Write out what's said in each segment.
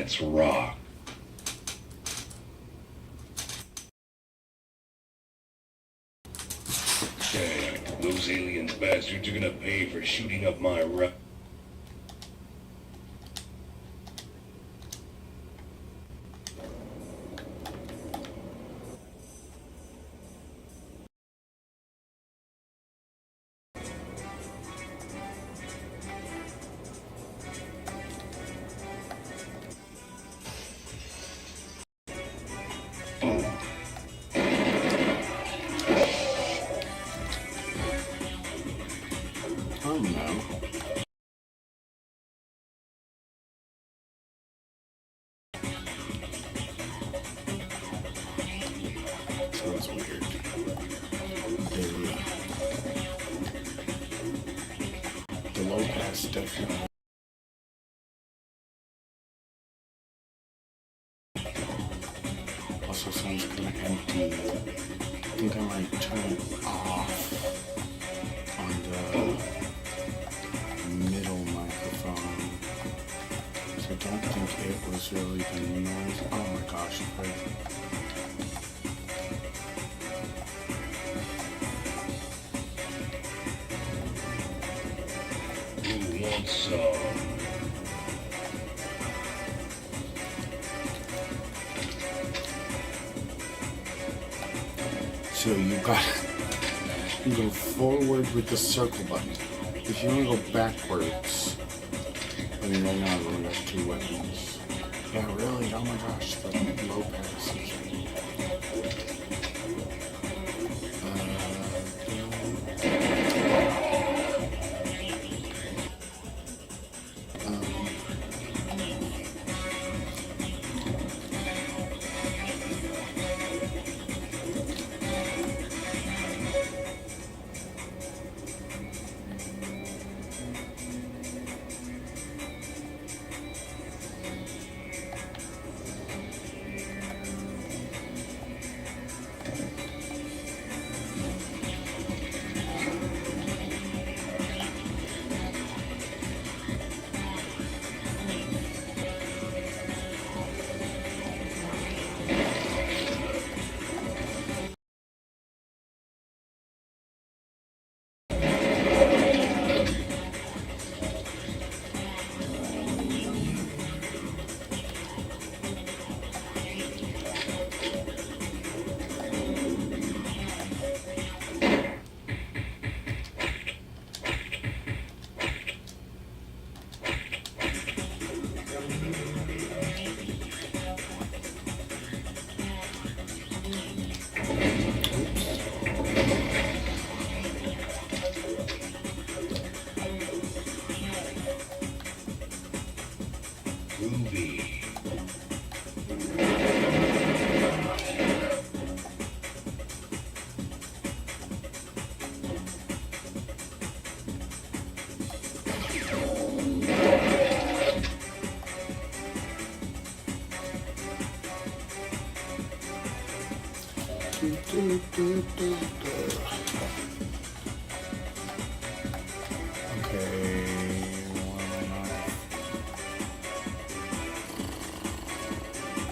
Let's rock. Damn, those alien bastards are gonna pay for shooting up my Oh no. Sounds weird. The low pass definitely. Also sounds kind of empty. I think I might turn it off on the middle microphone. So I don't think it was really the noise. Oh my gosh, Who wants some? So you go forward with the circle button. If you want to go backwards, I mean right now I've only got 2 weapons. Yeah, really? Oh my gosh, the low pass is groovy. okay. Why am I not?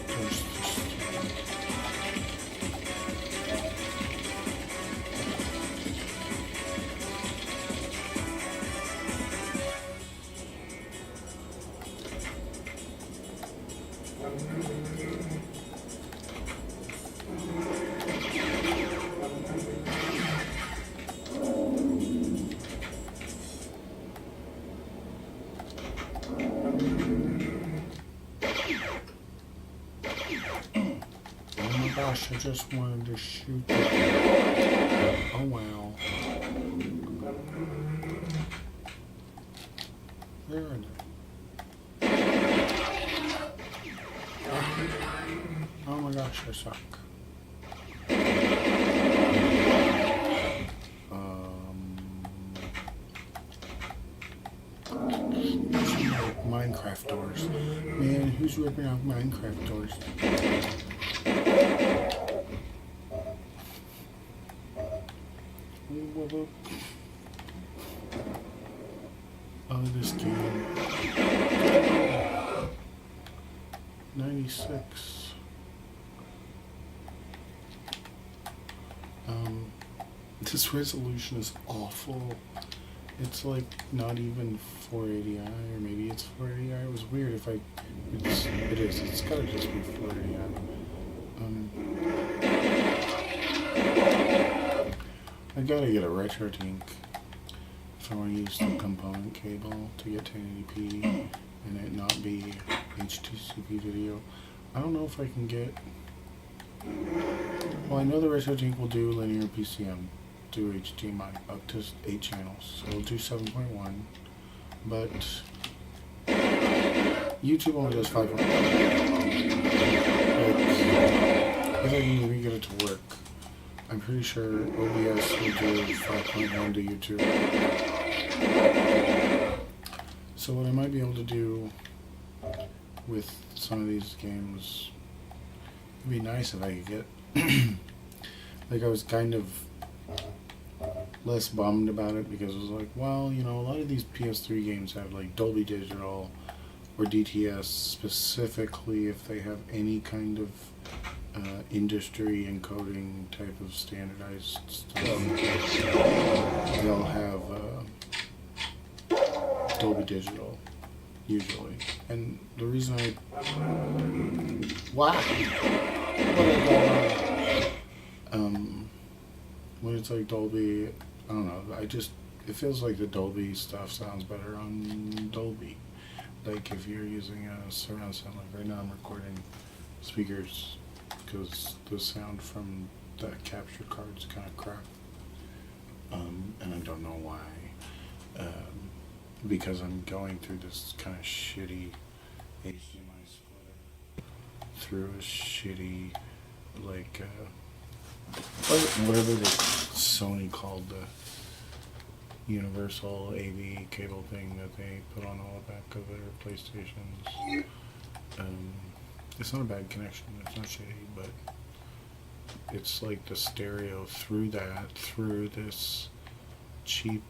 There's oh my gosh, I just wanted to shoot the... Oh wow. There it is. Oh my gosh, I suck. Minecraft doors. Man, who's ripping out Minecraft doors? Oh, this game. This resolution is awful. It's like not even 480i, or maybe it's 480i. It was weird if it is. It's gotta just be 480i. I gotta get a RetroTink if I want to use the component cable to get 1080p and it not be H2CP video. I don't know if I can get. Well, I know the RetroTink will do linear PCM, do HDMI up to 8 channels, so it'll do 7.1, but YouTube only does 5.1. If I can even get it to work, I'm pretty sure OBS will do 5.1 to YouTube. So what I might be able to do with some of these games, it'd be nice if I could get like, I was kind of less bummed about it because it was like, well, you know, a lot of these PS3 games have like Dolby Digital or DTS, specifically if they have any kind of industry encoding type of standardized stuff. They'll have Dolby Digital usually, and the reason when it's like Dolby, I don't know, it feels like the Dolby stuff sounds better on Dolby. Like if you're using a surround sound, like right now I'm recording speakers because the sound from that capture card's kind of crap. And I don't know why. Because I'm going through this kind of shitty HDMI splitter through a shitty, like, whatever the Sony called the universal AV cable thing that they put on all the back of their PlayStations. It's not a bad connection, it's not shitty, but it's like the stereo through this cheap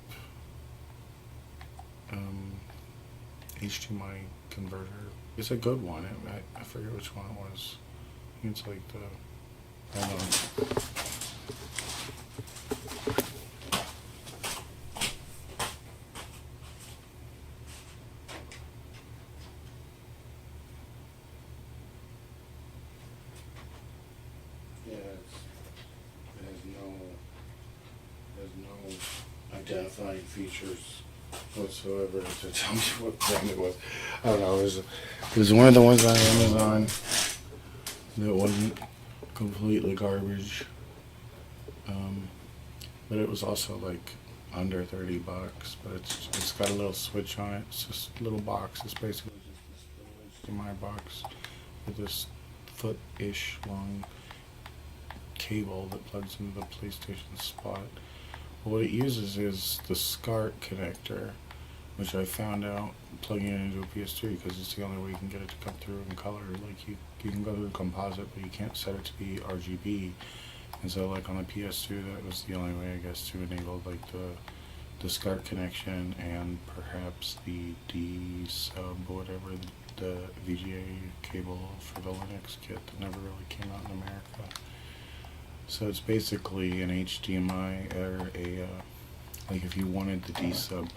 HDMI converter. It's a good one. I forget which one it was. I think it's like the, hold on. There's no identifying features whatsoever to tell me what brand it was. I don't know. It was one of the ones on Amazon that wasn't completely garbage. But it was also like under $30. But it's got a little switch on it. It's just a little box. It's basically just this little HDMI box with this foot-ish long cable that plugs into the PlayStation spot. What it uses is the SCART connector, which I found out plugging it into a PS3 because it's the only way you can get it to come through in color. Like you can go through composite, but you can't set it to be RGB. And so, like on a PS2, that was the only way, I guess, to enable like the SCART connection and perhaps the D sub, whatever, the VGA cable for the Linux kit that never really came out in America. So it's basically an HDMI or like if you wanted the D sub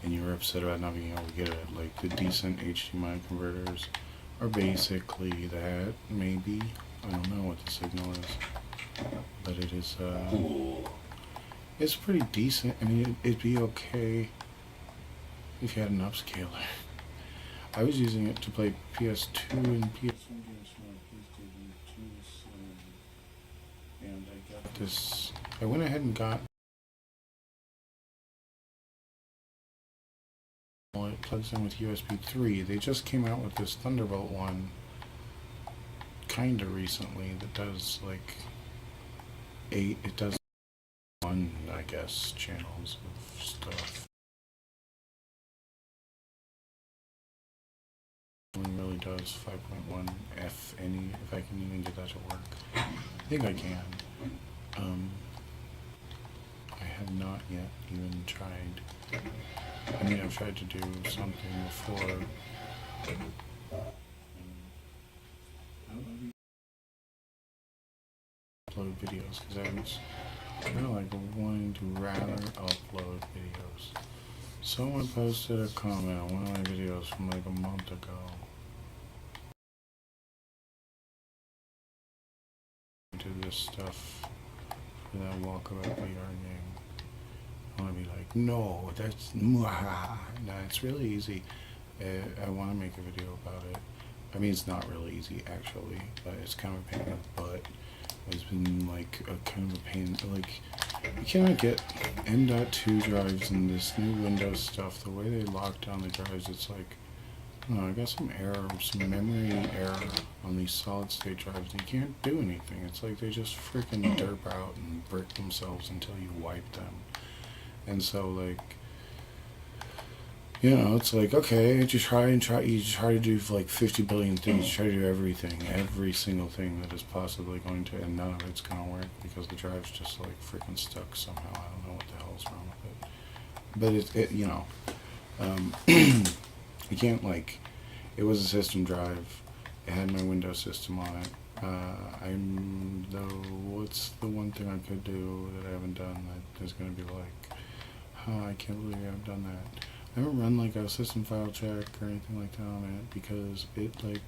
and you were upset about not being able to get it, like the decent HDMI converters are basically that, maybe. I don't know what the signal is, but it is, it's pretty decent. I mean, it'd be okay if you had an upscaler. I was using it to play PS2 and PS1 games from my PlayStation 2, and I got this. I went ahead and got. Well, it plugs in with USB 3. They just came out with this Thunderbolt one, kinda recently, that does like 8. It does 1, I guess, channels of stuff. One really does 5.1 F any, if I can even get that to work. I think I can. I have not yet even tried. I mean, I've tried to do something before. I don't know if you upload videos because I haven't kind of like wanting to rather upload videos. Someone posted a comment on one of my videos from like a month ago. Do this stuff for that Walkabout VR game. I want to be like, no, that's nah. It's really easy. I want to make a video about it. I mean, it's not really easy actually, but it's kind of a pain in the butt. It's been like a kind of a pain. Like, you cannot get M.2 drives and this new Windows stuff. The way they lock down the drives, it's like, I don't know, I got some error, some memory error on these solid state drives. You can't do anything. It's like they just freaking derp out and brick themselves until you wipe them. And so, like, you know, it's like, okay, you try to do like 50 billion things, you try to do everything, every single thing that is possibly going to, and none of it's going to work because the drive's just like freaking stuck somehow. I don't know what the hell's wrong with it. But it you know, you can't, like, it was a system drive, it had my Windows system on it. What's the one thing I could do that I haven't done that is going to be like, I can't believe I haven't done that. I haven't run like a system file check or anything like that on it because it, like,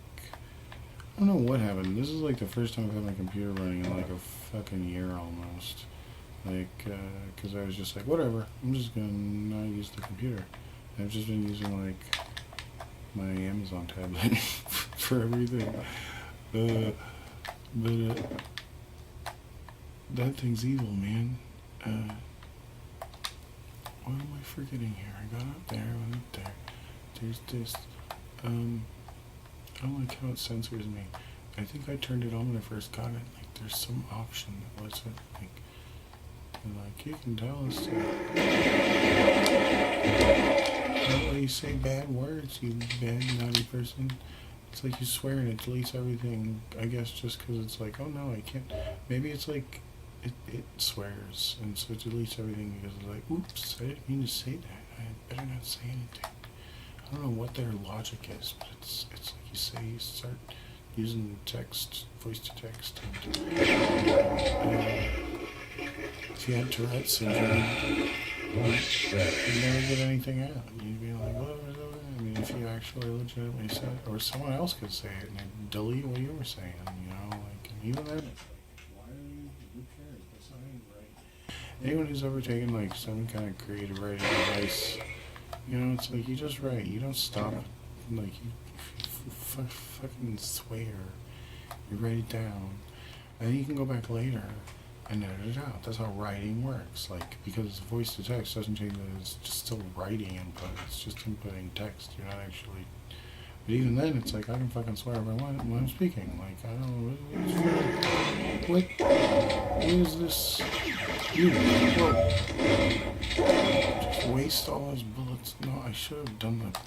I don't know what happened. This is like the first time I've had my computer running in like a fucking year almost. Like, because I was just like, whatever, I'm just gonna not use the computer. I've just been using like my Amazon tablet for everything. That thing's evil, man. What am I forgetting here? I got up there, went up there. There's this. I don't like how it censors me. I think I turned it on when I first got it. Like, there's some option that lets it, like, you can tell us that you say bad words, you bad, naughty person. It's like you swear and it deletes everything, I guess, just because it's like, oh no, I can't. Maybe it's like, it swears, and so it deletes everything because it's like, oops, I didn't mean to say that. I better not say anything. I don't know what their logic is, but it's like you start using text, voice to text. And, if you had Tourette's syndrome, you'd never get anything out. You'd be like, blah, blah, blah. I mean, if you actually legitimately said it, or someone else could say it and they'd delete what you were saying, you know, like, and even then, anyone who's ever taken like some kind of creative writing device, you know, it's like you just write. You don't stop. Like, you fucking swear. You write it down, and then you can go back later and edit it out. That's how writing works. Like, because voice to text doesn't change that it's just still writing input. It's just inputting text. You're not actually. But even then, it's like I can fucking swear when I'm speaking. Like, I don't know what is this? You just waste all those bullets. No, I should have done that.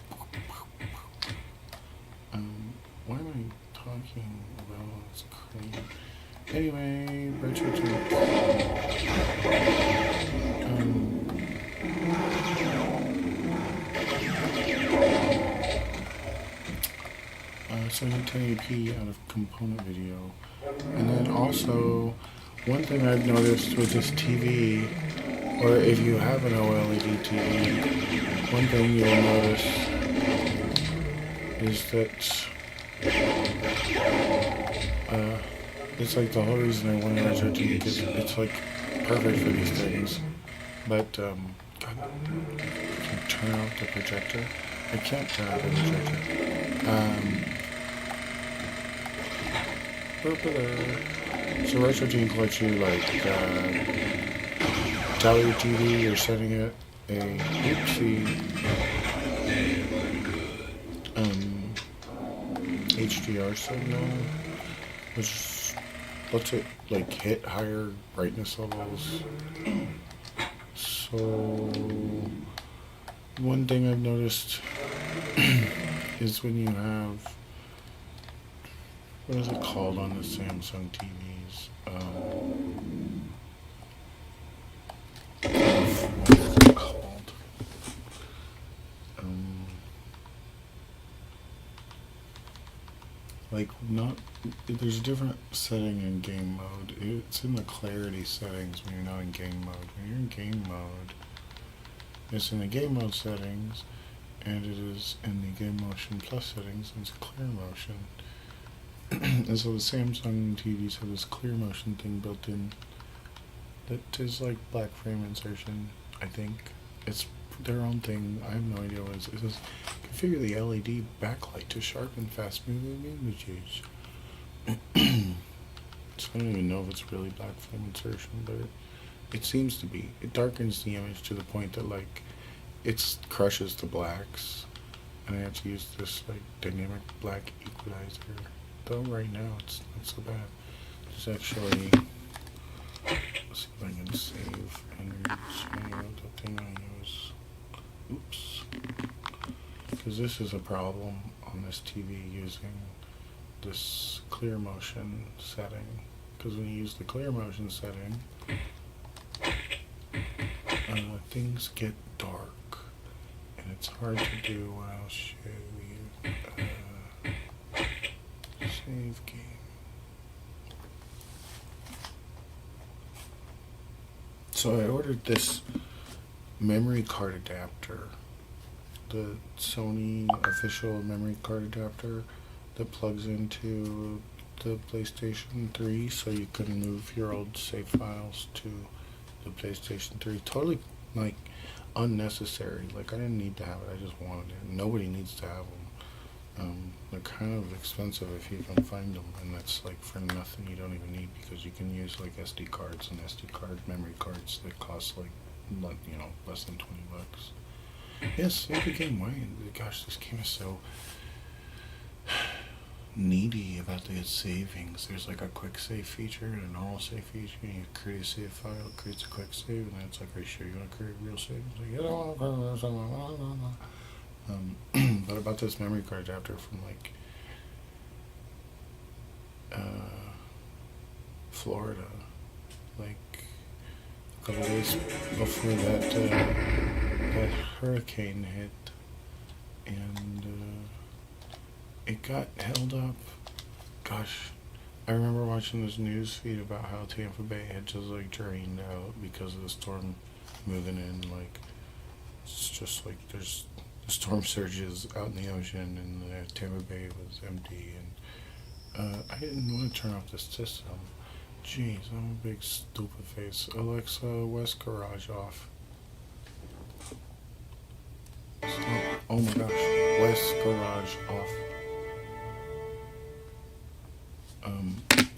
Why am I talking about it's crazy? Anyway, Retro Team. So I did 1080p out of component video. And then also, one thing I've noticed with this TV, or if you have an OLED TV, one thing you'll notice is that it's like the whole reason I wanted a retro TV because it's like perfect for these things. But God, I can turn off the projector. I can't turn off the projector. So Retro Team lets you like tell your TV you're setting it a HDR signal, which lets it like hit higher brightness levels. So one thing I've noticed is when you have, what is it called on the Samsung TVs? What is it called? like not. There's a different setting in game mode. It's in the clarity settings when you're not in game mode. When you're in game mode, it's in the game mode settings, and it is in the game motion plus settings. And it's clear motion. And so the Samsung TVs have this clear motion thing built in that is like black frame insertion. I think it's their own thing. I have no idea what it is. It says configure the LED backlight to sharpen fast moving images. So I don't even know if it's really black frame insertion, but it seems to be. It darkens the image to the point that like it crushes the blacks, and I have to use this like dynamic black equalizer. Though right now it's not so bad. It's actually, let's see if I can save and change the thing I use. Oops. Because this is a problem on this TV using this clear motion setting. Because when you use the clear motion setting, things get dark. And it's hard to do what I'll show you. Save game. So I ordered this memory card adapter, the Sony official memory card adapter that plugs into the PlayStation 3 so you can move your old save files to the PlayStation 3. Totally like unnecessary. Like I didn't need to have it, I just wanted it. Nobody needs to have them. They're kind of expensive if you can find them, and that's like for nothing you don't even need, because you can use like SD cards and SD card memory cards that cost like less than $20. Yes, save the game. Why? Gosh, this game is so needy about the savings. There's like a quick save feature and a normal save feature. You create a save file, it creates a quick save, and then it's like, are you sure you want to create a real save? It's like, but about this memory card adapter from like Florida, like a couple days before that hurricane hit, and it got held up. Gosh, I remember watching this news feed about how Tampa Bay had just like drained out because of the storm moving in. Like it's just like there's storm surges out in the ocean, and Tampa Bay was empty, and I didn't want to turn off the system. Jeez, I'm a big stupid face. Alexa, West Garage off. Oh my gosh, West Garage off.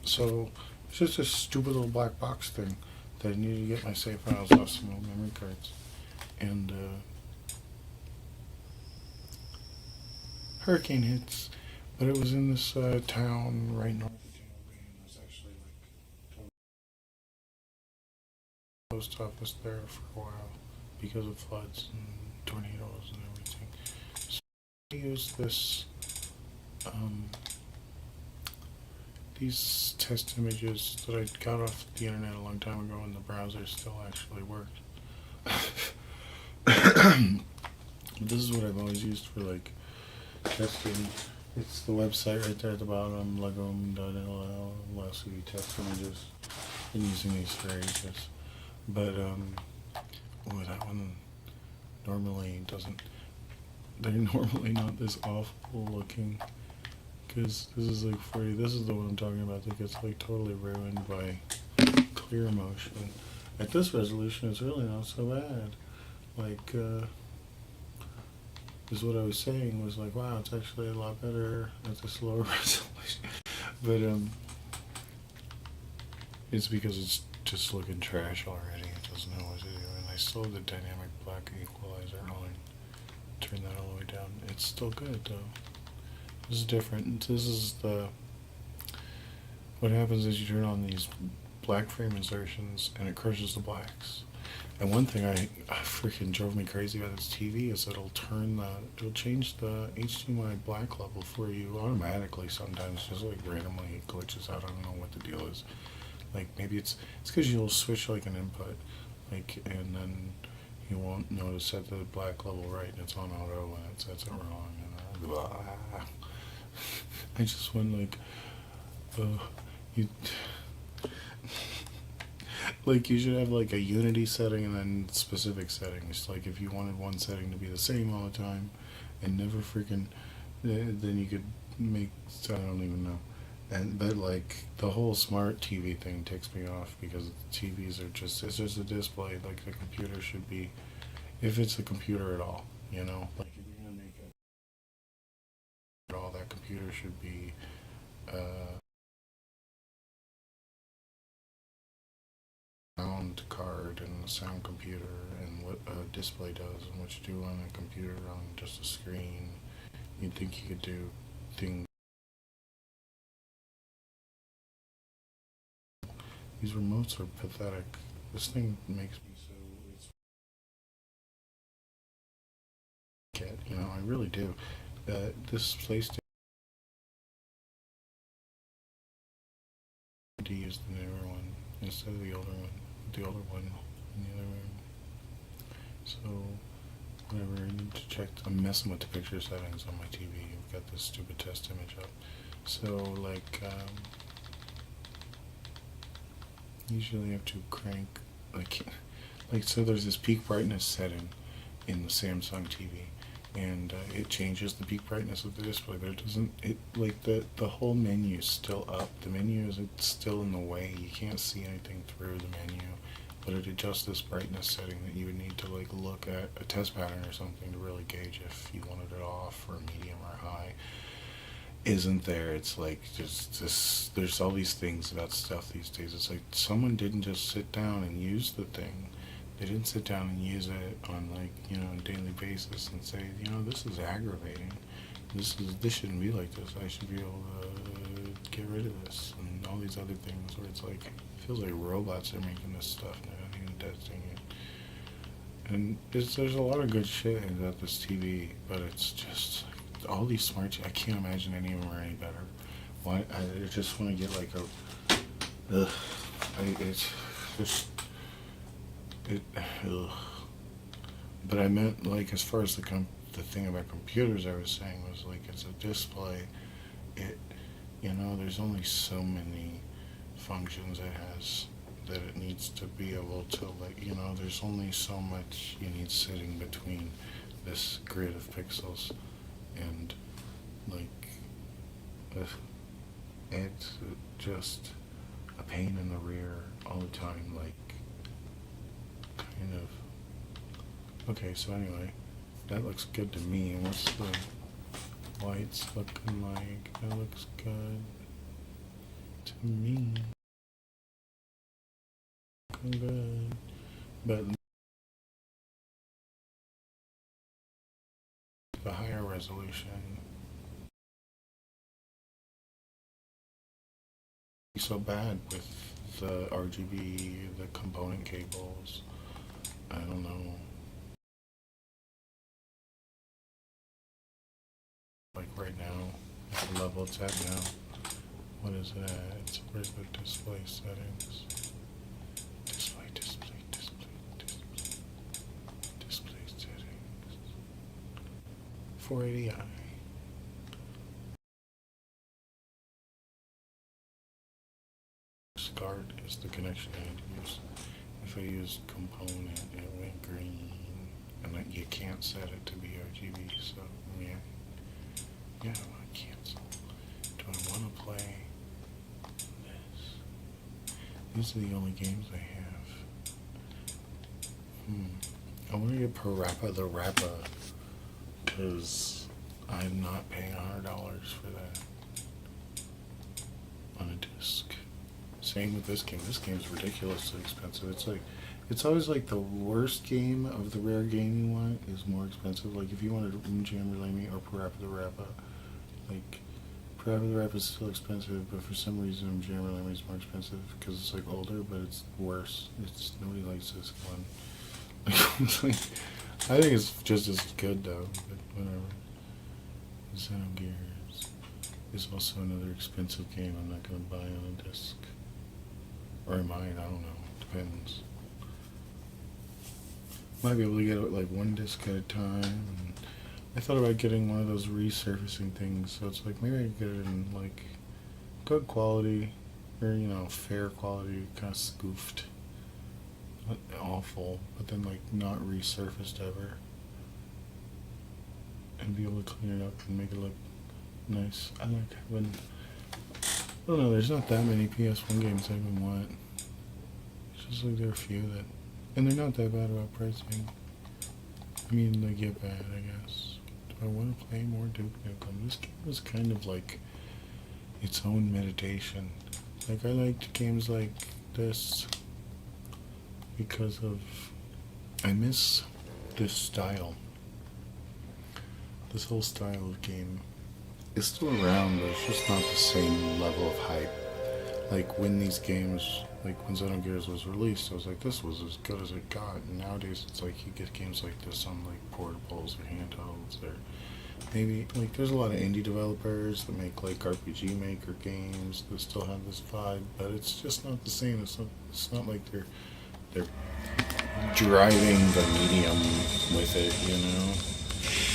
So it's just a stupid little black box thing that I needed to get my save files off some old memory cards, and hurricane hits, but it was in this town right north of Tampa Bay, and it was actually like post office there for a while because of floods and tornadoes and everything. So I used this, these test images that I got off the internet a long time ago, and the browser still actually worked. This is what I've always used for like testing. It's the website right there at the bottom, legom.ll, allows you to test images. Been using these for ages. But, that one normally doesn't, they're normally not this awful looking, because this is like this is the one I'm talking about that gets like totally ruined by clear motion. At this resolution, it's really not so bad. Like, is what I was saying was like, wow, it's actually a lot better at this lower resolution. But it's because it's just looking trash already. It doesn't know what to do. And I still have the dynamic black equalizer on. Turn that all the way down. It's still good though. This is different. This is what happens is you turn on these black frame insertions and it crushes the blacks. And one thing I freaking drove me crazy about this TV is it'll change the HDMI black level for you automatically sometimes, just like randomly it glitches out. I don't know what the deal is. Like maybe it's because you'll switch like an input, like, and then you won't know to set the black level right, and it's on auto and it sets it wrong. And I I just want like, you like you should have like a unity setting and then specific settings. Like if you wanted one setting to be the same all the time and never freaking, then you could make. I don't even know. And but like the whole smart TV thing ticks me off because TVs are just it's just a display. Like the computer should be, if it's a computer at all, you know. Like if you're gonna make it at all, that computer should be. Sound card and a sound computer and what a display does and what you do on a computer on just a screen. You'd think you could do things. These remotes are pathetic. This thing makes me so. It's get you know I really do. This PlayStation to use the newer one instead of the older one. The older one in the other room. So whatever. I need to check. I'm messing with the picture settings on my TV. I've got this stupid test image up. So like. Usually you have to crank like so there's this peak brightness setting in the Samsung TV and it changes the peak brightness of the display, but it doesn't it like the whole menu is still up. The menu is still in the way. You can't see anything through the menu, but it adjusts this brightness setting that you would need to like look at a test pattern or something to really gauge if you wanted it off or medium or high. Isn't there. It's like just this. There's all these things about stuff these days. It's like someone didn't just sit down and use the thing. They didn't sit down and use it on like a daily basis and say, this is aggravating. This shouldn't be like this. I should be able to get rid of this and all these other things where it's like it feels like robots are making this stuff now and testing it. And there's a lot of good shit about this TV, but it's just. All these smart, I can't imagine any of them are any better. Why? I just want to get like a. It's just. Ugh. But I meant like as far as the thing about computers I was saying was like it's a display. It, there's only so many functions it has that it needs to be able to there's only so much you need sitting between this grid of pixels. And like it's just a pain in the rear all the time, like kind of. Okay, so anyway, that looks good to me. What's the whites looking like? That looks good to me. Looking good, but the higher resolution so bad with the RGB, the component cables. I don't know. Like right now, at the level it's at now. What is it at? Where's the display settings? Display settings. 480i. SCART is the connection I had to use. If I use component, it went green, and you can't set it to be RGB. So yeah, I cancel. Do I want to play this? These are the only games I have. I want to get Parappa the Rapper because I'm not paying $100 for that on a disc. Same with this game. This game's ridiculously expensive. It's always like the worst game of the rare game you want is more expensive. Like if you wanted Jam Relay Me or Parappa the Rapper, like Parappa the Rapper is still expensive, but for some reason Jam Relay Me is more expensive because it's like older, but it's worse. Nobody likes this one. I think it's just as good though, but whatever. Xenogears is also another expensive game I'm not going to buy on a disc. Or I might, I don't know, depends. Might be able to get it like one disc at a time, and I thought about getting one of those resurfacing things, so it's like maybe I could get it in like good quality, or fair quality, kind of scoofed, not awful, but then like not resurfaced ever, and be able to clean it up and make it look nice. I like having. I don't know. There's not that many PS1 games I even want. It's just like there are a few that, and they're not that bad about pricing. I mean, they get bad, I guess. Do I want to play more Duke Nukem? This game was kind of like its own meditation. Like, I liked games like this because of, I miss this style. This whole style of game is still around, but it's just not the same level of hype. Like, when these games, like when Xenogears was released, I was like, this was as good as it got. And nowadays, it's like you get games like this on like portables or handhelds, or maybe like there's a lot of indie developers that make like RPG Maker games that still have this vibe, but it's just not the same. It's not like they're driving the medium with it,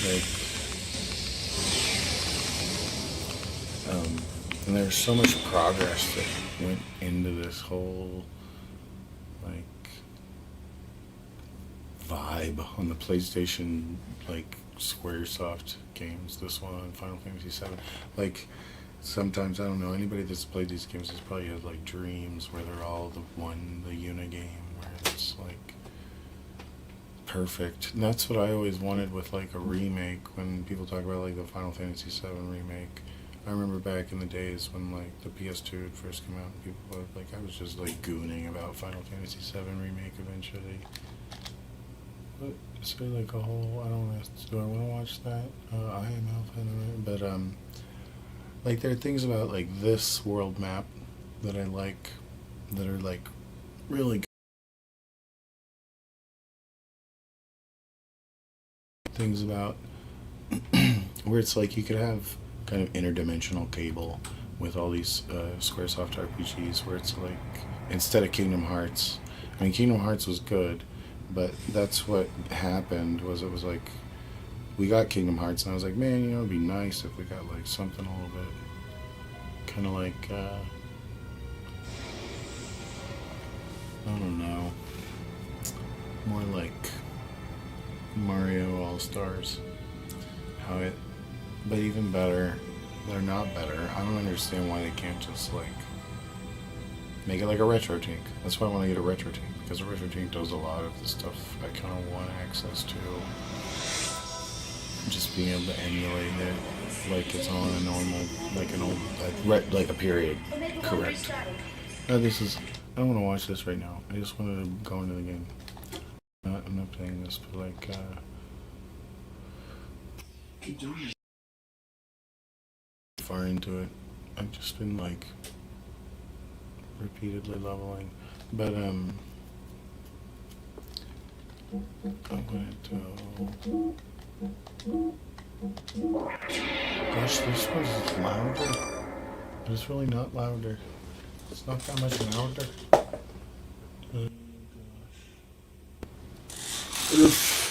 like. And there's so much progress that went into this whole like vibe on the PlayStation, like SquareSoft games. This one, Final Fantasy VII. Like, sometimes I don't know, anybody that's played these games has probably had like dreams where they're all the unigame, where it's like perfect. And that's what I always wanted with like a remake. When people talk about like the Final Fantasy VII remake, I remember back in the days when like the PS2 would first come out, and people were like, I was just like gooning about Final Fantasy VII remake eventually. But is there like a whole, I don't know, do I want to watch that? I am Alpha, but like there are things about like this world map that I like, that are like really good. Things about where it's like you could have kind of interdimensional cable with all these Squaresoft RPGs, where it's like, instead of Kingdom Hearts, I mean, Kingdom Hearts was good, but that's what happened, was it was like, we got Kingdom Hearts, and I was like, man, it'd be nice if we got like something a little bit, kind of like, I don't know, more like Mario All-Stars, how it, but even better, they're not better. I don't understand why they can't just like make it like a RetroTink. That's why I want to get a RetroTink, because a RetroTink does a lot of the stuff I kind of want access to. Just being able to emulate it like it's on a normal, like an old, like a period. Correct. No, this is, I don't want to watch this right now. I just wanted to go into the game. I'm not playing this, but like, far into it. I've just been like repeatedly leveling, but I'm gonna do. Gosh, this was louder, but it's really not louder. It's not that much louder. Oh gosh.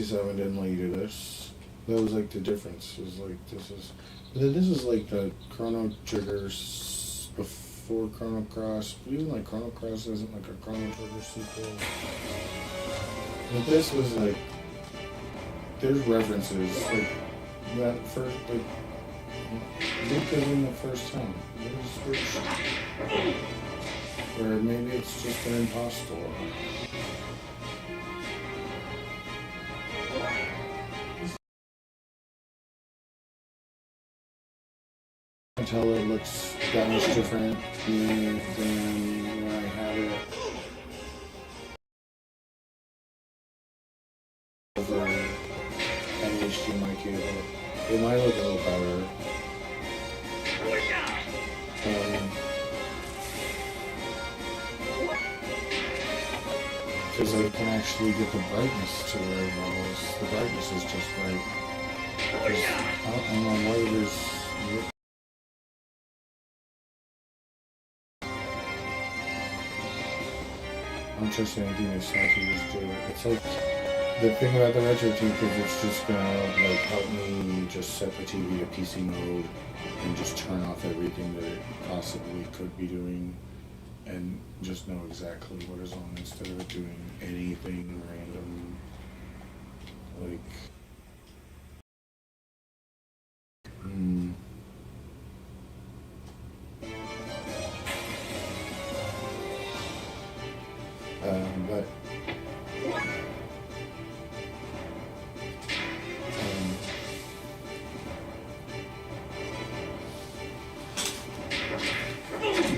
7 didn't let you do this. That was like the difference. Is like this is like the Chrono Triggers before Chrono Cross. But even like Chrono Cross isn't like a Chrono Trigger sequel. But this was like, there's references like that first, like Luke in the first time. Or maybe it's just an impostor. Until it looks that much different than when I had it over an HDMI cable. It might look a little better. Because I can actually get the brightness to the right levels. The brightness is just right. I don't know why there's... don't trust anything they Sony just do. It's like the thing about the retro team is it's just gonna like help me just set the TV to PC mode and just turn off everything that it possibly could be doing and just know exactly what is on instead of doing anything random. Like, but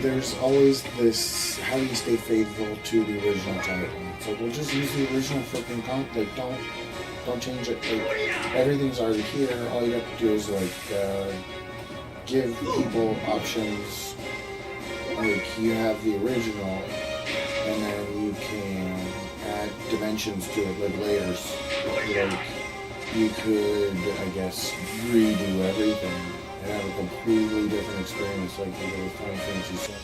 there's always this, how do you stay faithful to the original title? It's like, well, just use the original freaking content. Like, don't change it. Like, everything's already here. All you have to do is like give people options. Like, you have the original, and then you can add dimensions to it, like layers. Like, you could, I guess, redo everything and have a completely different experience, like you did with Final Fantasy VII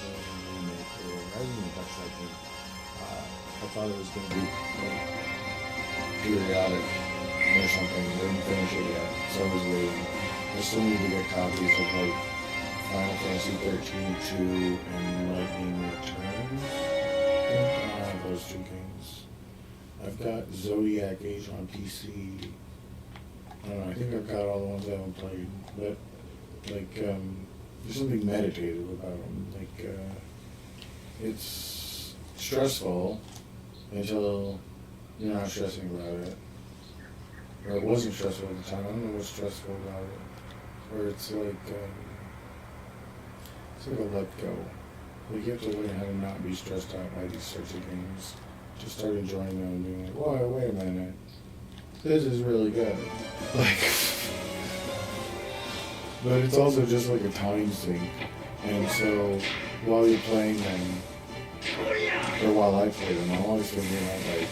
remake or I didn't even touch that game. I thought it was going to be like, periodic or something. I didn't finish it yet, so I was waiting. I still need to get copies of like Final Fantasy 13 2 and Lightning Return. I have those two games. I've got Zodiac Age on PC. I don't know, I think I've got all the ones I haven't played, but like, there's something meditative about them. Like, it's stressful until you're not stressing about it. Or it wasn't stressful at the time. I don't know what's stressful about it. Or it's like a let go. Like, you have to learn how to not be stressed out by these sorts of games. Just start enjoying them and being like, whoa, wait a minute. This is really good. Like, but it's also just like a time sink. And so while you're playing them, or while I play them, I'm always thinking about like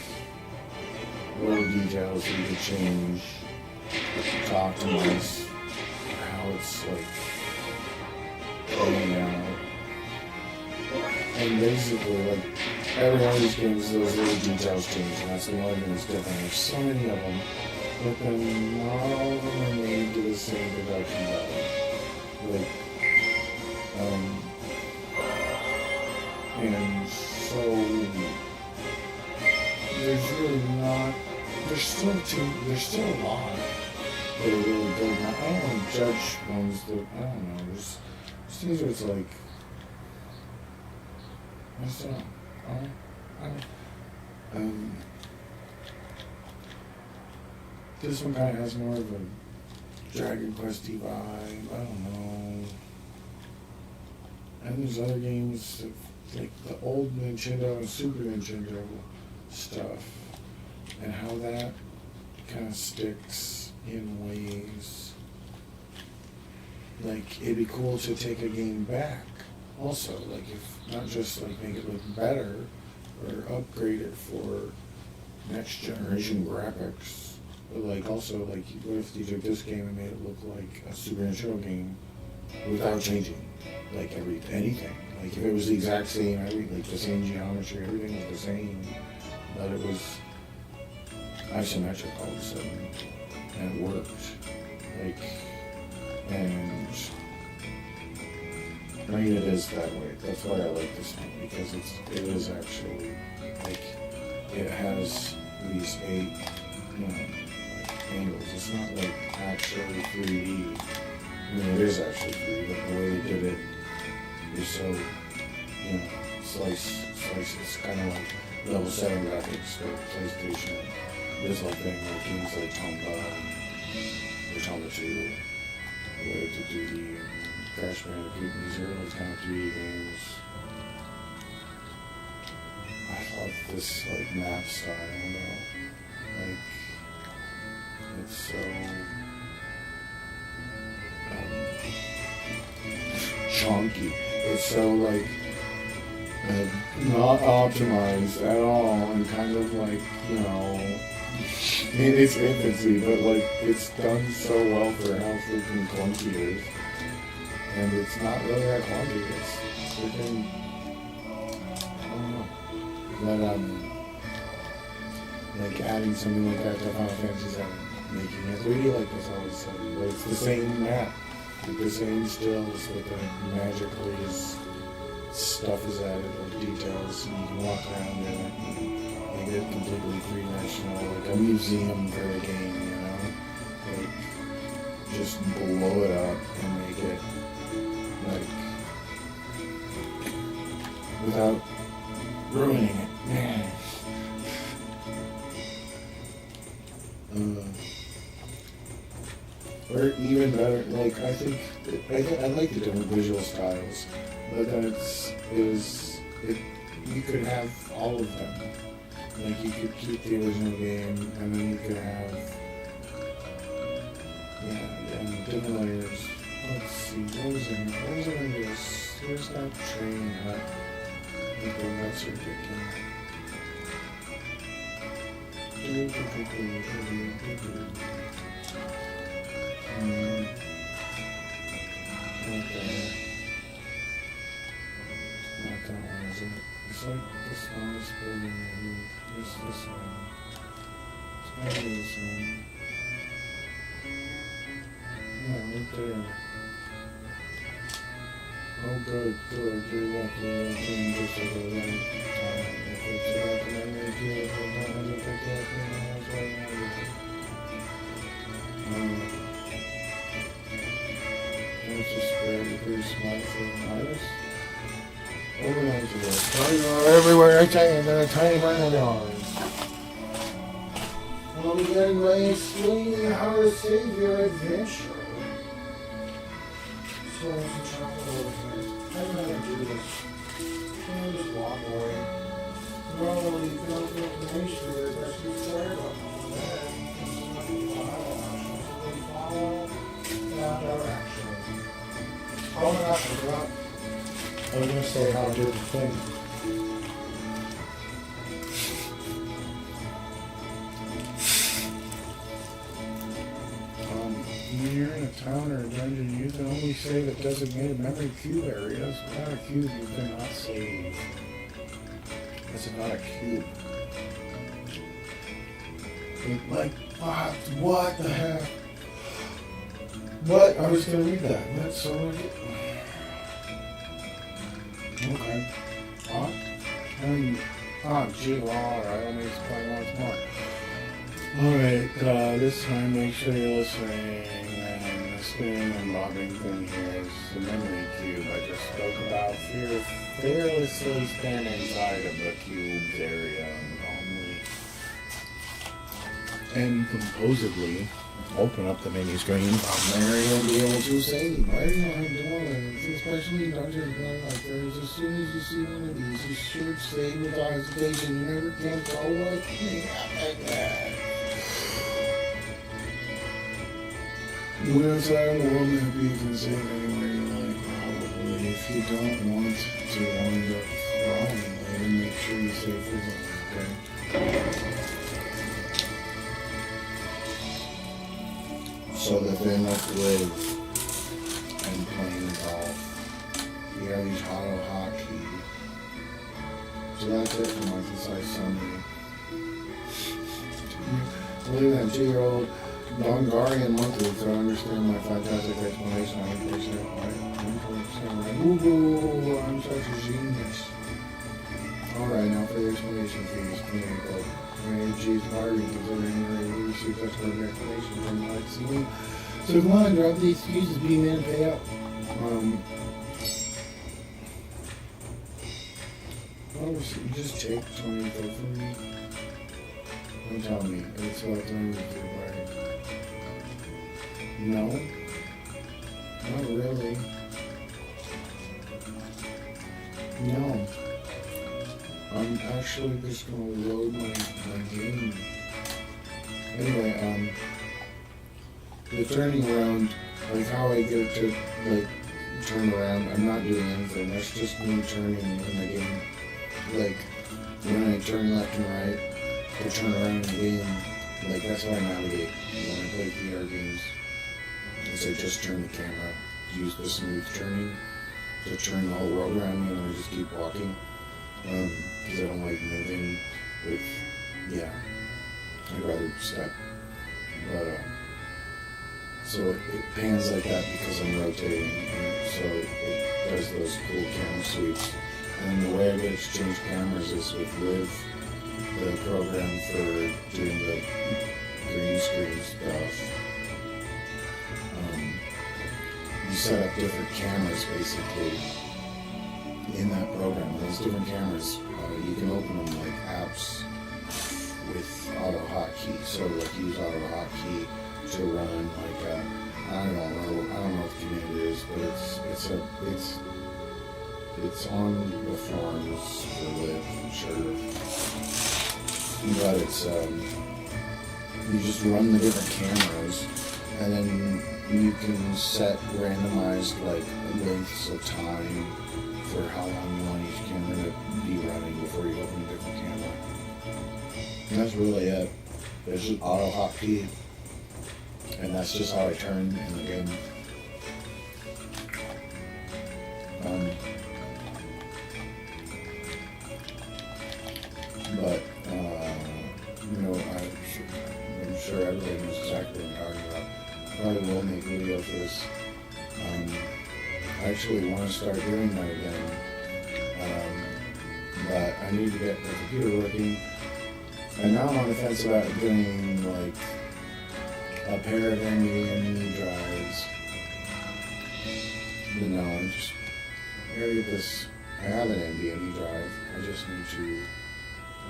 little details that you could change to optimize how it's like playing out. And basically, like, every one of these games, those little details change, and that's the only thing that's different. There's so many of them, but then not all of them are made to the same production level. Like, and so there's really not. There's still a lot that are really good. Now, I don't want to judge ones that, I don't know. There's things where it's like, I just don't. This one kind of has more of a Dragon Quest-y vibe. I don't know. And there's other games that, like the old Nintendo and Super Nintendo stuff, and how that kind of sticks in ways. Like, it'd be cool to take a game back. Also, like, if not just like make it look better or upgrade it for next generation graphics, but like also like what if you took this game and made it look like a Super Nintendo game without changing like anything. Like, if it was the exact same, like the same geometry, everything was the same, but it was isometric all of a sudden, and it worked. Like, and I mean, it is that way. That's why I like this one, because it is actually, like, it has these 8, like, angles. It's not like actually 3D. I mean, it is actually 3D, but the way they did it is so, slice. It's kind of like level 7 graphics for PlayStation. This whole thing, like games like Tomba or Tomba 2, the way to do the Crash Bandicoot, these are really kind of 3D games. I love this like map style though. Like, it's so chunky. It's so like not optimized at all, and kind of like, in its infancy, but like it's done so well for how freaking clunky it is. And it's not really that clunky. It's freaking, I don't know. But like adding something like that to Final Fantasy VII, making it 3D like this all of a sudden, but it's the same map, like the same stills, but then magically stuff is added, like details, and you can walk around in it, and make it completely three-dimensional, like a museum for the game, you know? Like, just blow it up and make it, like, without ruining it, man. Or even better, like, I like the different visual styles, but then you could have all of them. Like, you could keep the original game, and then you could have, and different layers. Let's see, what was it in this? Here's that train hut. That's ridiculous. Okay. Not that one, is it? It's like the smallest building maybe. It's this one. It's maybe this one. Yeah, right there. Oh good, you're lucky. Just over there. If it's about to make you, if it's not, it's okay, it's just very, very smart for an artist. Organize the work. Everywhere I tell you, they're a tiny burner dog. I'll begin by explaining how to save your adventure. So, some chocolate over here. I'm not going to do this. I'll just walk away. Well, you can open up the nation here, that's what's sorry about that. Follow that direction. Oh, I forgot. I was going to say how to do the thing. When you're in a town or a dungeon, you can only save at designated memory cube areas. Without a cube, you cannot save. That's not a cube. Like, what the heck? What? I was going to read that. That's so ridiculous. Okay. Gee, well, alright, let me explain once more. Alright, this time make sure you're listening, and the spinning and bobbing thing here is the memory cube I just spoke about. Fearlessly stand inside of the cube's area and calmly and composedly open up the menu screen. From there you'll be able to save. Why do you have doors? Especially in dungeons like this. As soon as you see one of these, you should save without hesitation. You never can tell what may happen there. When inside the world map, you can save anywhere you like, probably. If you don't want to wind up crying later, make sure you save for them, okay? So that they must live and playing golf. You have these auto hockey. So that's it for my concise summary. Look at that 2-year-old Dongarian monkey, so I understand my fantastic explanation. I appreciate it. Right? Woo-hoo, I'm such a genius. Alright, now for the explanation, please. Geez, Marty, considering you received such good explanation from Mike Seaman. So come on, drop the excuses, be man, pay up. What was it? You just take 20 from me? Don't tell me. It's about 20 right? No? Not really. No. I'm actually just gonna load my game. Anyway, the turning around, like how I get to, like, turn around, I'm not doing anything. That's just me turning in the game. Like, when I turn left and right, to turn around in the game, like, that's how I navigate when I play VR games. Is I just turn the camera, use the smooth turning to turn the whole world around me, and I just keep walking. because I don't like moving with, yeah, I'd rather step. But, so it pans like that because I'm rotating, and so it does those cool camera sweeps. And then the way I get to change cameras is with Live, the program for doing the green screen stuff. You set up different cameras basically in that program. Those different cameras, you can open them like apps with auto hotkey. So like use auto hotkey to run like I don't know what the command is, but it's on the forums for Live, I'm sure. But it's you just run the different cameras, and then you can set randomized like lengths of time for how long you want each camera to be running before you open a different camera. And that's really it. There's just auto hotkey, and that's just how I turn in the game. But you know, I'm sure everybody knows exactly what I'm talking about. Probably will make a video for this. I actually want to start doing that again, but I need to get the computer working. And now I'm on the fence about getting like a pair of NVMe drives. But no, I gotta get this. I have an NVMe drive. I just need to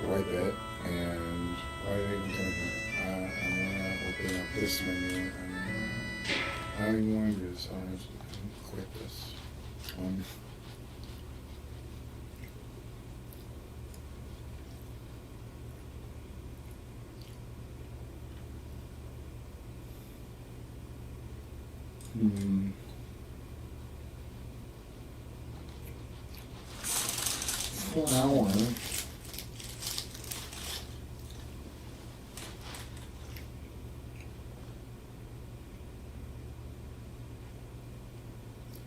wipe it. And why did I even come here? I want to open up this menu. I don't even want to do this. I want to quit this. For now on.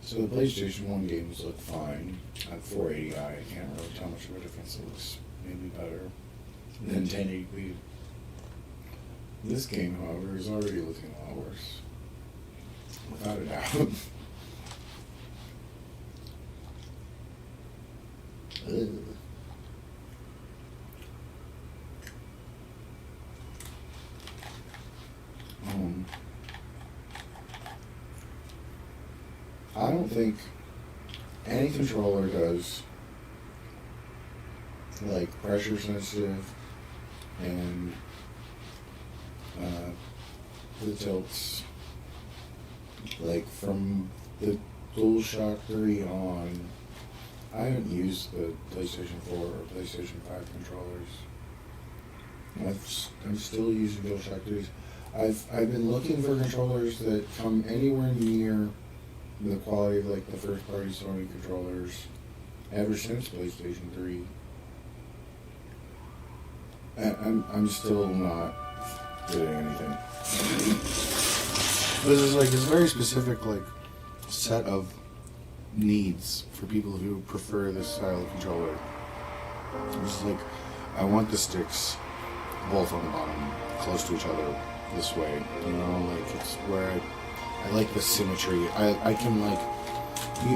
So the PlayStation 1 games look fine at 480i. I can't really tell much of a difference. It looks maybe better than 1080p. This game, however, is already looking a lot worse. Without a doubt. I don't think any controller does like pressure sensitive and the tilts like from the DualShock 3 on. I haven't used the PlayStation 4 or PlayStation 5 controllers. I'm still using DualShock 3s. I've been looking for controllers that come anywhere near the quality of like the first party Sony controllers ever since PlayStation 3. And I'm still not getting anything. This is like, it's a very specific like set of needs for people who prefer this style of controller. It's like, I want the sticks both on the bottom, close to each other this way, you know, like it's where I like the symmetry. I can like,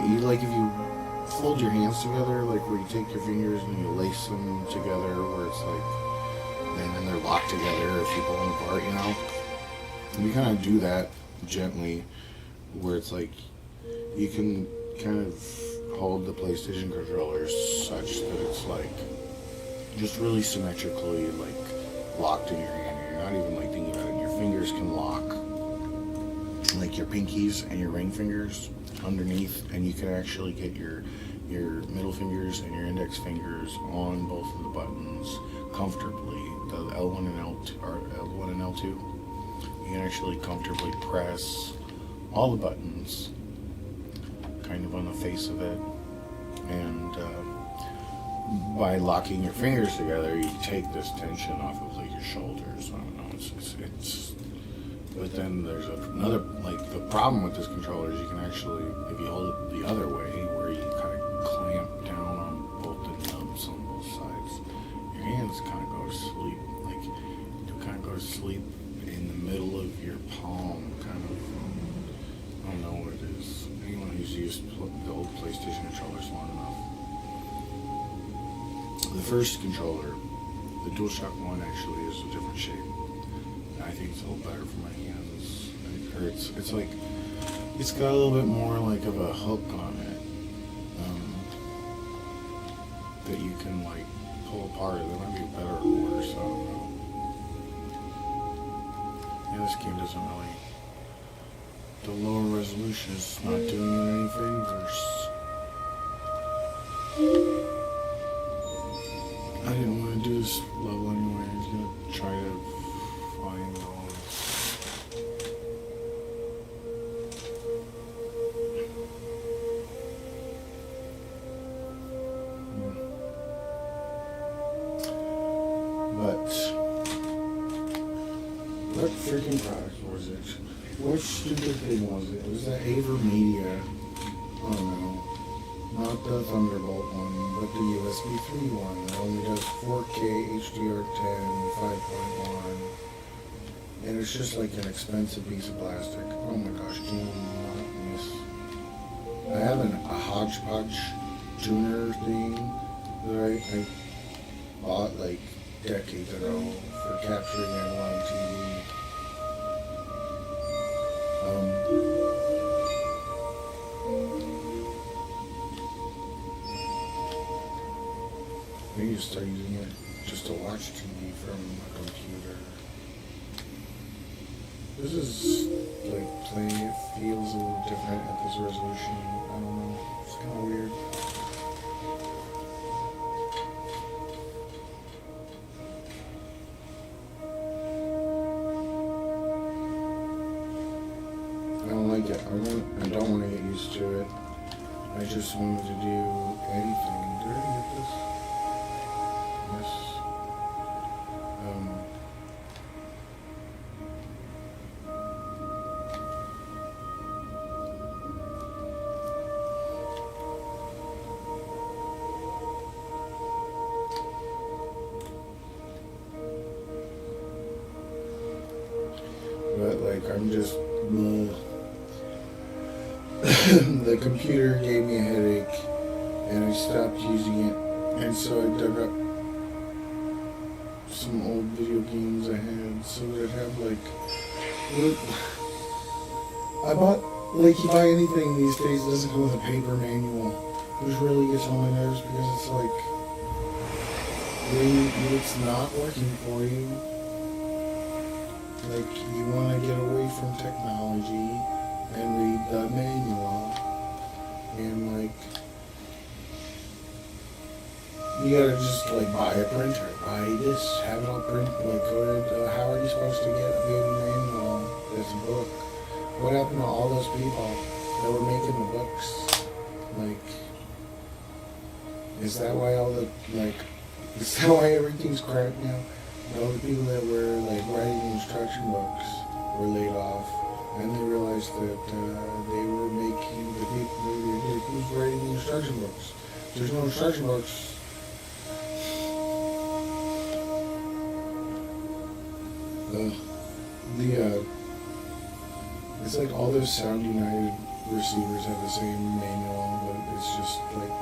you like if you fold your hands together, like where you take your fingers and you lace them together, where it's like, and then they're locked together if you pull them apart, you know? And we kind of do that gently, where it's like, you can kind of hold the PlayStation controllers such that it's like, just really symmetrically like locked in your hand. You're not even like thinking about it. Your fingers can lock, like your pinkies and your ring fingers underneath, and you can actually get your middle fingers and your index fingers on both of the buttons comfortably. The L1 and L2, or L1 and L2, you can actually comfortably press all the buttons kind of on the face of it, and by locking your fingers together, you take this tension off of like your shoulders. I don't know, it's but then there's another, like the problem with this controller is you can actually, if you hold it the other way, where you kind of clamp down on both the nubs on to sleep. Like, you kind of go to sleep in the middle of your palm, kind of. I don't know what it is. Anyone who's used the old PlayStation controllers long enough. The first controller, the DualShock 1, actually is a different shape. I think it's a little better for my hands. It's like, it's got a little bit more like of a hook on it that you can like pull apart. That might be better or worse, I don't know. Yeah, this game doesn't really, the lower resolution is not doing it any favors. I didn't want to do this level anyway. I was going to try to find all this. But what freaking product was it? What stupid thing was it? It was that AverMedia. I don't know. Not the Thunderbolt one, but the USB 3 one that only does 4K HDR10 5.1. And it's just like an expensive piece of plastic. Oh my gosh, can you not miss? I have a hodgepodge tuner thing that I bought like decades ago for capturing analog TV. I need to start using it just to watch TV from a computer. This is like playing, it feels a little different at this resolution. I don't know, it's kind of weird. I don't like it. I don't want to get used to it. I just wanted to do anything. Did I get this? Yes. But like, I'm just the computer gave me a headache and I stopped using it, and so I dug up some old video games I had so that I'd have like, I bought, like, you buy anything these days, it doesn't come with a paper manual, which really gets on my nerves because it's like, when it's not working for you, like, you want to get away from technology and read the manual, and like, you gotta just like buy a printer, buy this, have it all printed, like, how are you supposed to get a baby manual that's a book? What happened to all those people that were making the books? Like, is that why is that why everything's crap now? All the people that were like writing instruction books were laid off, and they realized that they were making the people who's writing the instruction books. There's no instruction books. It's like all those Sound United receivers have the same manual, but it's just like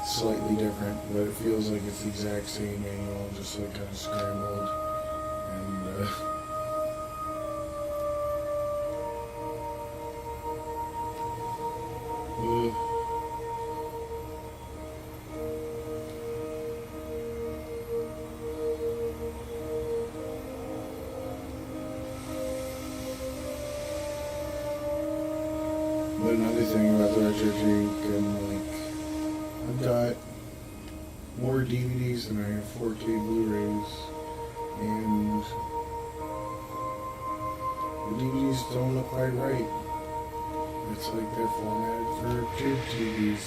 slightly different, but it feels like it's the exact same manual, just like kind of scrambled, and But another thing about the Retro Drink, like, I've got more DVDs than I have 4K Blu-rays, and the DVDs don't look quite right. It's like they're formatted for tube TVs.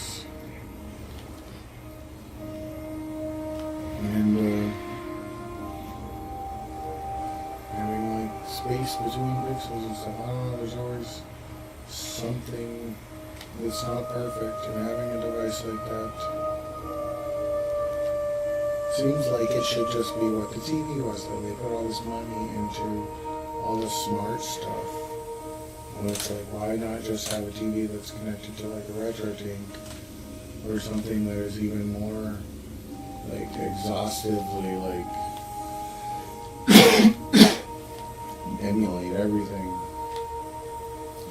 And having like space between pixels and stuff, I don't know, there's always something that's not perfect, and having a device like that Seems like it should just be what the TV was, though. They put all this money into all the smart stuff. And it's like, why not just have a TV that's connected to like a RetroTink or something that is even more like exhaustively like emulate everything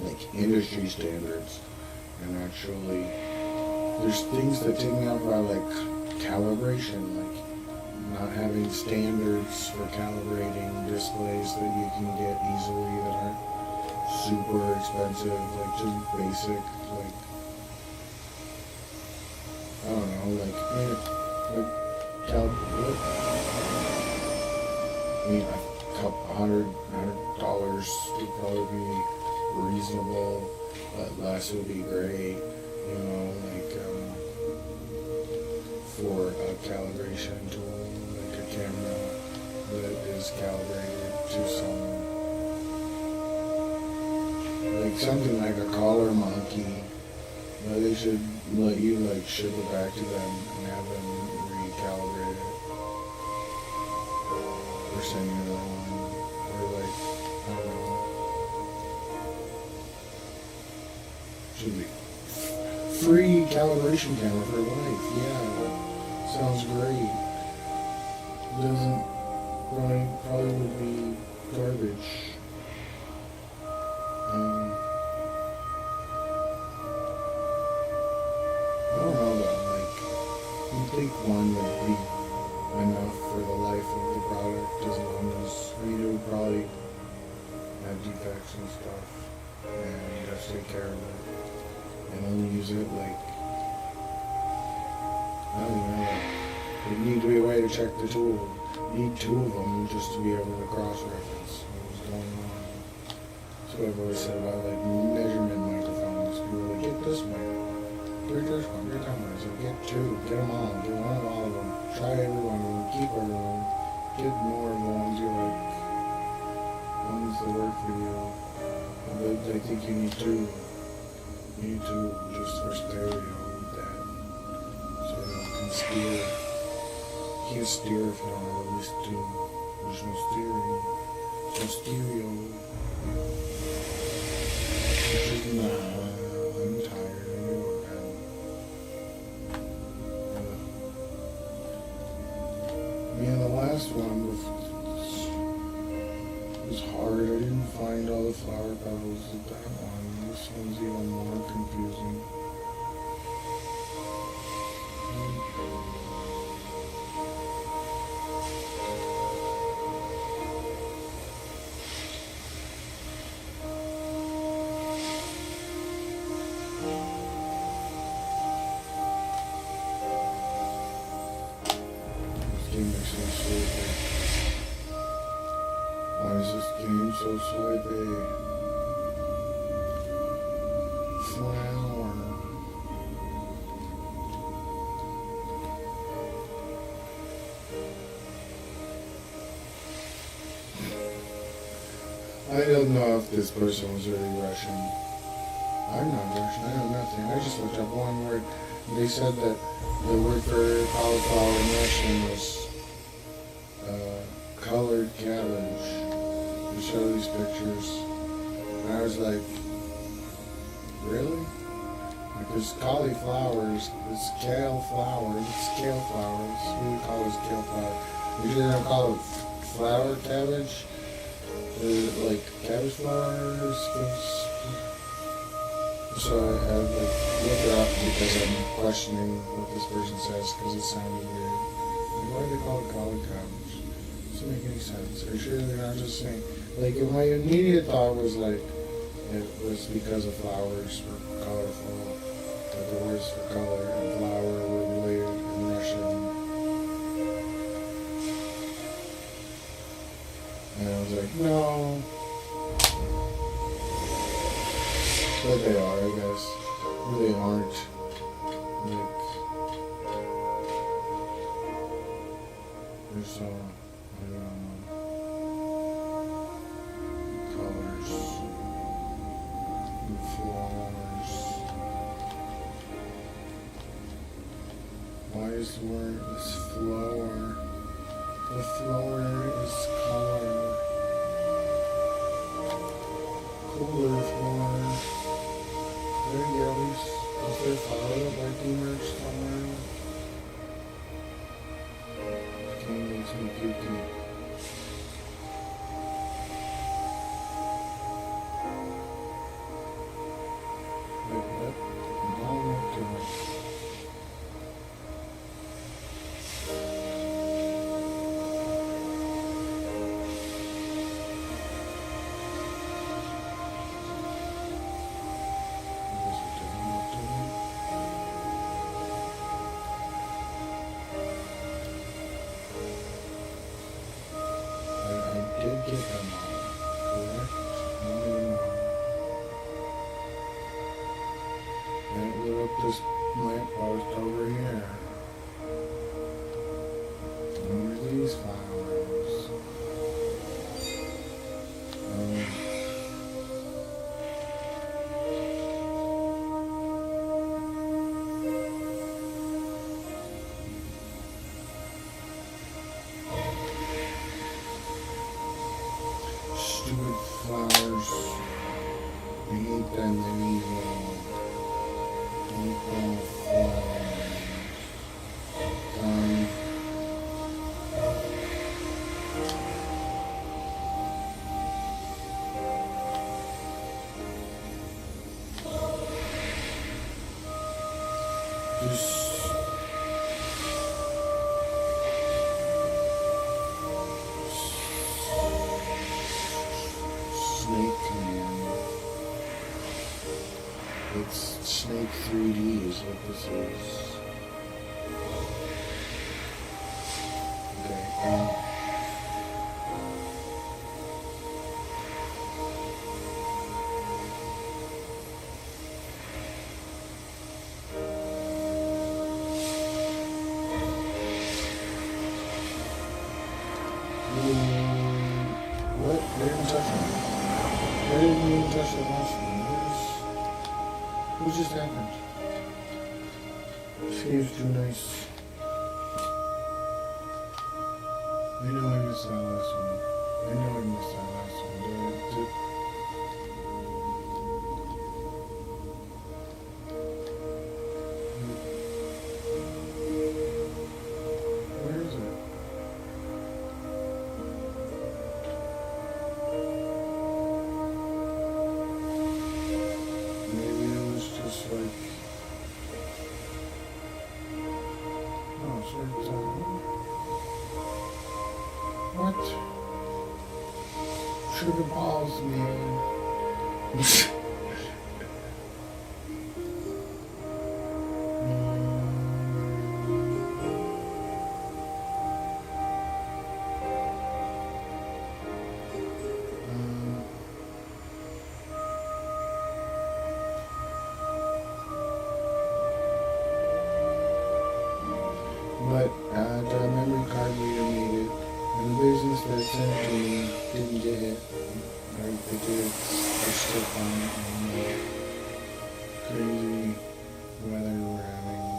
like industry standards, and actually there's things that take me out about like calibration, like not having standards for calibrating displays that you can get easily that aren't super expensive, like just basic, like I don't know, like a couple $100 would probably be reasonable, but less would be great, you know, like for a calibration tool, like a camera that is calibrated to some, like something like a collar monkey. They should let you like ship it back to them and have them recalibrate it, or send you another one, or like I don't know. Should be free calibration camera for life. Yeah, sounds great. Doesn't probably would be garbage. I don't know though, like, you'd think one would be enough for the life of the product, as long as, I mean, it would probably have defects and stuff, and you'd have to take care of it, and only use it, like, I don't even know, there'd need to be a way to check the tool. You need two of them just to be able to cross-reference what was going on. That's what I've always said about, like, measurement microphones. People are like, get this one. Get this one, get that one. So get two, get them all, get one of all of them. Try every one of them, keep every one. Get more of the ones you like. Ones that work for you. But I think you need two. You need two just for stereo with that. So you can steer. You can't steer if you don't have at least two. There's no steering. So stereo. I'm tired. I know that. Yeah, the last one was hard. I didn't find all the flower petals with that one. This one's even more confusing. Why is this game so sleepy? Flower. I don't know if this person was really Russian. I'm not Russian, I know nothing. I just looked up one word. They said that the word for cauliflower in Russian was colored cabbage. They show these pictures, and I was like, really? Because cauliflowers, it's kale flowers, it's kale flowers. What do we call this kale flower? Usually they don't call it flower cabbage. Like cabbage flowers. So I had like look it up because I'm questioning what this person says because it sounded weird. Like, why do they call it colored cabbage? Doesn't make any sense. Are you sure they're not just saying, like, my immediate thought was like, it was because of flowers were colorful, that the words for color and flower were related in Russian. And I was like, no. But they are, I guess. Or they aren't. Like, there's I don't know, colors and flowers. Why is is where this flower. The flower is color. Cooler flower. They're yellows. Is there flower that might be merged somewhere? Can't get some cutie. Wait, what? No, not too much. I did get them all, correct? Not anymore. And it lit up this lamppost over here. Over these flowers. Stupid flowers. I hate them, they're evil. Evil flowers. Just Snake Man. It's Snake 3D is what this is. Okay, what? They didn't touch me. They didn't even touch the last one. What just happened? She was too nice. I know I missed that last one. I know I missed that last one. Where is it? Maybe it was just like, oh, sorry, what? Sugar balls, man. But the memory card reader made it, and the business that sent it to me didn't get it. Or they did, they're still fine. And crazy weather we're having.